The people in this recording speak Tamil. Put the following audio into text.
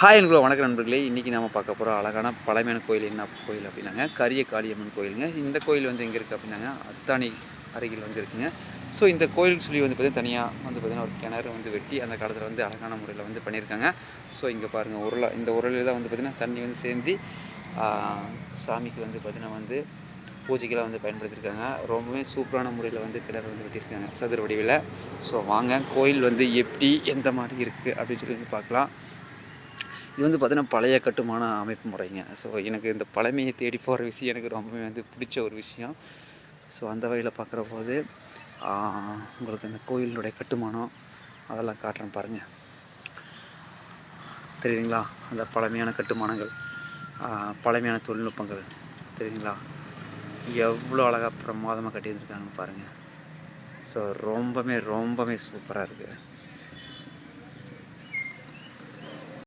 ஹாய் அன்பு வணக்கம் நண்பர்களே. இன்றைக்கி நம்ம பார்க்க போகிற அழகான பழமையான கோயில் என்ன கோயில் அப்படின்னாங்க, கரிய காளியம்மன் கோயிலுங்க. இந்த கோயில் வந்து எங்கே இருக்குது அப்படின்னாங்க, அத்தானி அருகில் வந்து இருக்குங்க. ஸோ இந்த கோயிலுக்கு சொல்லி வந்து பார்த்திங்கன்னா தனியாக வந்து பார்த்திங்கன்னா ஒரு கிணறு வந்து வெட்டி அந்த காலத்தில் வந்து அழகான முறையில் வந்து பண்ணியிருக்காங்க. ஸோ இங்கே பாருங்கள், இந்த உருளையில் தான் வந்து பார்த்திங்கன்னா தண்ணி வந்து சேர்ந்து சாமிக்கு வந்து பார்த்திங்கன்னா வந்து பூஜைக்கெல்லாம் வந்து பயன்படுத்தியிருக்காங்க. ரொம்பவே சூப்பரான முறையில் வந்து கிணறு வந்து வெட்டியிருக்காங்க சதுர வடிவில். ஸோ வாங்க கோயில் வந்து எப்படி எந்த மாதிரி இருக்குது அப்படின்னு சொல்லி வந்து பார்க்கலாம். இது வந்து பார்த்திங்கன்னா பழைய கட்டுமான அமைப்பு முறைங்க. ஸோ எனக்கு இந்த பழமையை தேடி போகிற விஷயம் எனக்கு ரொம்பவே வந்து பிடிச்ச ஒரு விஷயம். ஸோ அந்த வகையில் பார்க்குற போது உங்களுக்கு இந்த கோயிலுடைய கட்டுமானம் அதெல்லாம் காட்டுறேன் பாருங்கள். தெரியுதுங்களா? அந்த பழமையான கட்டுமானங்கள், பழமையான தொழில்நுட்பங்கள் தெரியுதுங்களா? எவ்வளோ அழகாக பிரமாதமாக கட்டியிருந்துருக்காங்கன்னு பாருங்கள். ஸோ ரொம்பவே சூப்பராக இருக்குது.